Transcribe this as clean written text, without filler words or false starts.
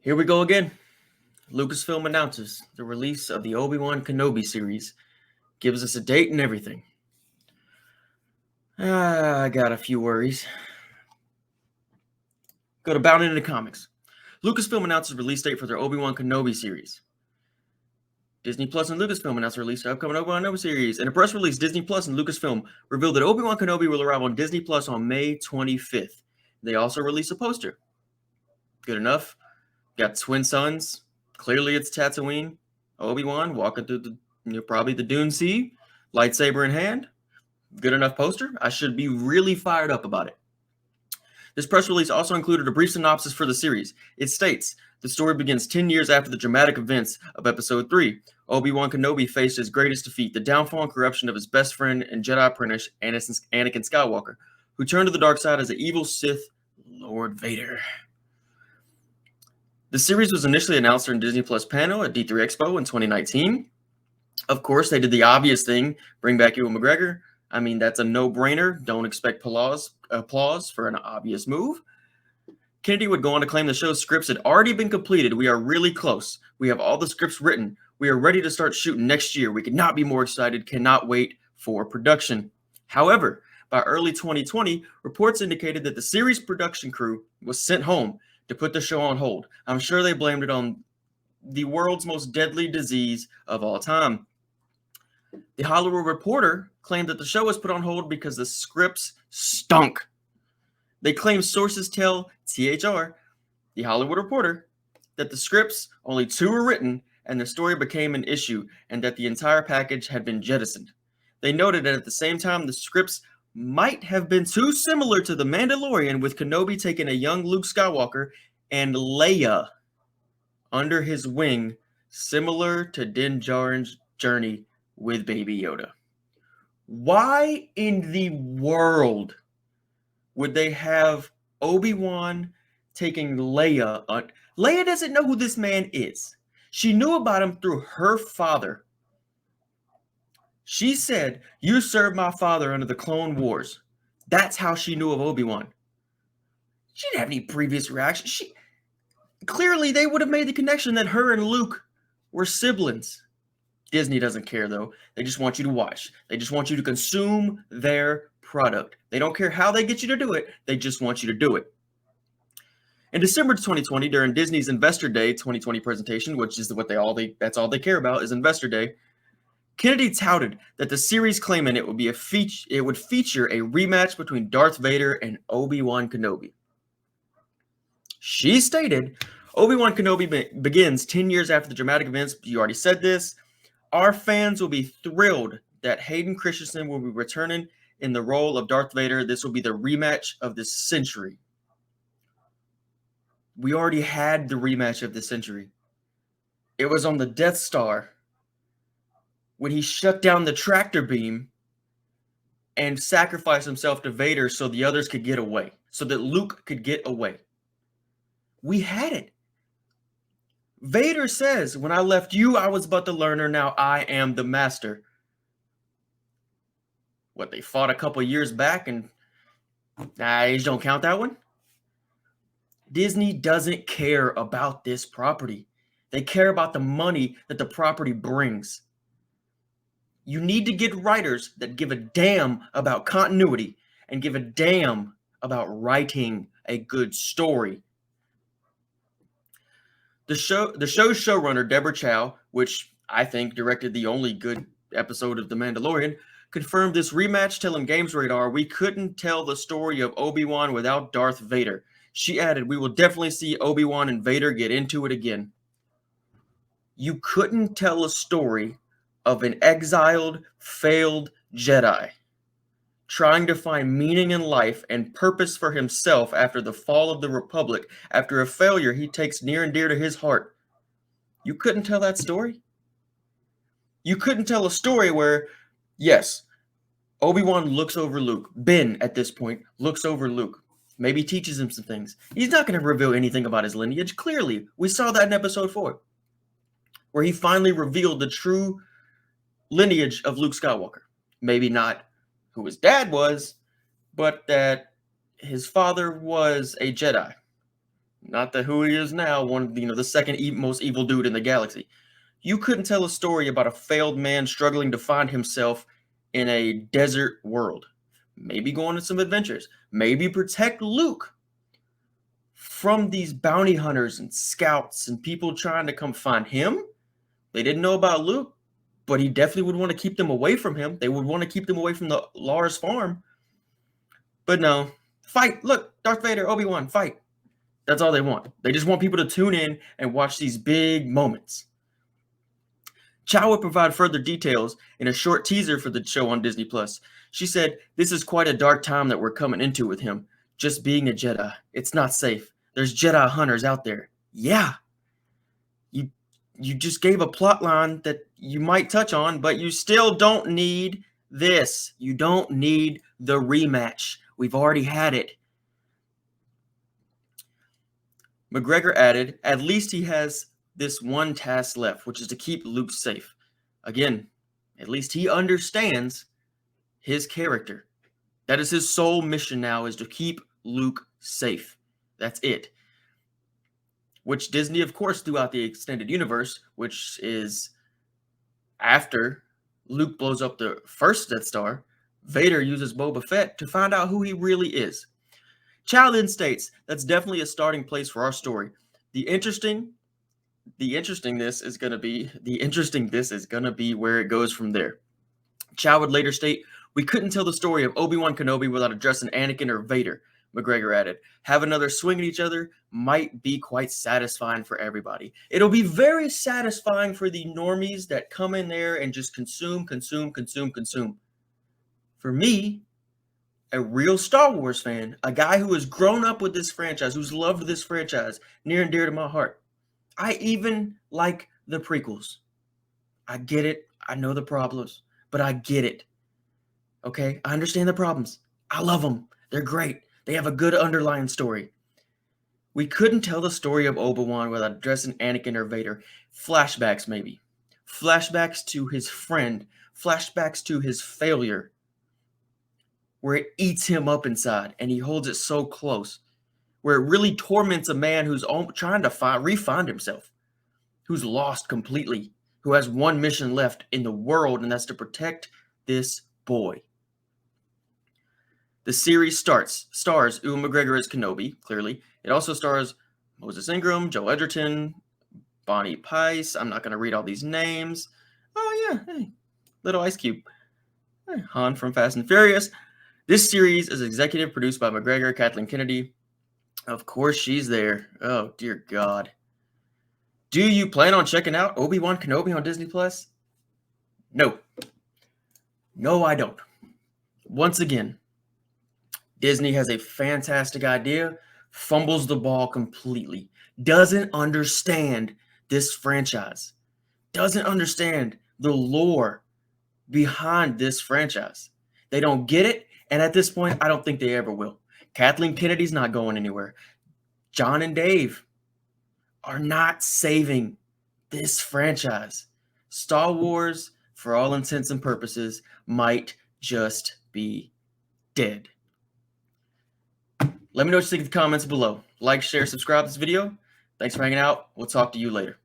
Here we go again. Lucasfilm announces the release of the Obi-Wan Kenobi series, gives us a date and everything. I got a few worries. Go to Bound into Comics. Lucasfilm announces release date for their Obi-Wan Kenobi series. Disney Plus and Lucasfilm announced the release of upcoming Obi-Wan Kenobi series. In a press release, Disney Plus and Lucasfilm revealed that Obi-Wan Kenobi will arrive on Disney Plus on May 25th. They also released a poster. Good enough. Got twin sons. Clearly it's Tatooine. Obi-Wan walking through probably the Dune Sea, lightsaber in hand. Good enough poster. I should be really fired up about it. This press release also included a brief synopsis for the series. It states, the story begins 10 years after the dramatic events of Episode 3. Obi-Wan Kenobi faced his greatest defeat, the downfall and corruption of his best friend and Jedi apprentice, Anakin Skywalker, who turned to the dark side as an evil Sith Lord Vader. The series was initially announced during Disney Plus panel at D3 Expo in 2019. Of course, they did the obvious thing, bring back Ewan McGregor. I mean, that's a no-brainer. Don't expect applause for an obvious move. Kennedy would go on to claim the show's scripts had already been completed. We are really close. We have all the scripts written. We are ready to start shooting next year. We could not be more excited, cannot wait for production. However, by early 2020, reports indicated that the series production crew was sent home to put the show on hold. I'm sure they blamed it on the world's most deadly disease of all time. The Hollywood Reporter claimed that the show was put on hold because the scripts stunk. They claim sources tell THR, the Hollywood Reporter, that the scripts, only 2 were written, and the story became an issue, and that the entire package had been jettisoned. They noted that at the same time, the scripts might have been too similar to The Mandalorian, with Kenobi taking a young Luke Skywalker and Leia under his wing, similar to Din Djarin's journey with Baby Yoda. Why in the world would they have Obi-Wan taking Leia? Leia doesn't know who this man is. She knew about him through her father. She said, "You served my father under the Clone Wars." That's how she knew of Obi-Wan. She didn't have any previous reaction. Clearly, they would have made the connection that her and Luke were siblings. Disney doesn't care, though. They just want you to watch. They just want you to consume their product. They don't care how they get you to do it. They just want you to do it. In December 2020, during Disney's Investor Day 2020 presentation, which is that's all they care about is Investor Day, Kennedy touted that the series claiming it would feature a rematch between Darth Vader and Obi-Wan Kenobi. She stated, Obi-Wan Kenobi begins 10 years after the dramatic events. You already said this. Our fans will be thrilled that Hayden Christensen will be returning in the role of Darth Vader. This will be the rematch of the century. We already had the rematch of the century. It was on the Death Star when he shut down the tractor beam and sacrificed himself to Vader so the others could get away, so that Luke could get away. We had it. Vader says, "When I left you, I was but the learner. Now I am the master." What, they fought a couple years back and age don't count that one? Disney doesn't care about this property. They care about the money that the property brings. You need to get writers that give a damn about continuity and give a damn about writing a good story. The show's showrunner, Deborah Chow, which I think directed the only good episode of The Mandalorian, confirmed this rematch, telling Games Radar, "We couldn't tell the story of Obi-Wan without Darth Vader." She added, "We will definitely see Obi-Wan and Vader get into it again." You couldn't tell a story of an exiled, failed Jedi trying to find meaning in life and purpose for himself after the fall of the Republic, after a failure he takes near and dear to his heart. You couldn't tell that story? You couldn't tell a story where, yes, Obi-Wan looks over Luke. Ben, at this point, looks over Luke. Maybe teaches him some things. He's not going to reveal anything about his lineage. Clearly, we saw that in Episode 4, where he finally revealed the true lineage of Luke Skywalker. Maybe not who his dad was, but that his father was a Jedi. not the who he is now, the second most evil dude in the galaxy. You couldn't tell a story about a failed man struggling to find himself in a desert world. Maybe go on some adventures. Maybe protect Luke from these bounty hunters and scouts and people trying to come find him. They didn't know about Luke, but he definitely would want to keep them away from him. They would want to keep them away from the Lars farm. But no, fight. Look, Darth Vader, Obi-Wan, fight. That's all they want. They just want people to tune in and watch these big moments. Chow would provide further details in a short teaser for the show on Disney+. She said, "This is quite a dark time that we're coming into with him. Just being a Jedi. It's not safe. There's Jedi hunters out there." Yeah. You just gave a plot line that you might touch on, but you still don't need this. You don't need the rematch. We've already had it. McGregor added, "At least he has this one task left, which is to keep Luke safe." Again, at least he understands his character. That is his sole mission now, is to keep Luke safe. That's it. Which Disney, of course, throughout the extended universe, which is after Luke blows up the first Death Star, Vader uses Boba Fett to find out who he really is. Chow then states, "That's definitely a starting place for our story. The interesting this is going to be where it goes from there." Chow would later state, "We couldn't tell the story of Obi-Wan Kenobi without addressing Anakin or Vader." McGregor added, "Have another swing at each other might be quite satisfying for everybody. It'll be very satisfying for the normies that come in there and just consume. For me, a real Star Wars fan, a guy who has grown up with this franchise, who's loved this franchise near and dear to my heart. I even like the prequels. I get it. I know the problems, but I get it. Okay? I understand the problems. I love them. They're great. They have a good underlying story. We couldn't tell the story of Obi-Wan without addressing Anakin or Vader. Flashbacks, maybe. Flashbacks to his friend. Flashbacks to his failure, where it eats him up inside and he holds it so close, where it really torments a man who's trying to re-find himself, who's lost completely, who has one mission left in the world, and that's to protect this boy. The series stars Ewan McGregor as Kenobi, clearly. It also stars Moses Ingram, Joe Edgerton, Bonnie Pice. I'm not going to read all these names. Oh, yeah. Hey, little Ice Cube. Hey, Han from Fast and Furious. This series is executive produced by McGregor, Kathleen Kennedy. Of course, she's there. Oh, dear God. Do you plan on checking out Obi-Wan Kenobi on Disney+? No. No, I don't. Once again, Disney has a fantastic idea, fumbles the ball completely, doesn't understand this franchise, doesn't understand the lore behind this franchise. They don't get it, and at this point, I don't think they ever will. Kathleen Kennedy's not going anywhere. John and Dave are not saving this franchise. Star Wars, for all intents and purposes, might just be dead. Let me know what you think in the comments below. Like, share, subscribe to this video. Thanks for hanging out. We'll talk to you later.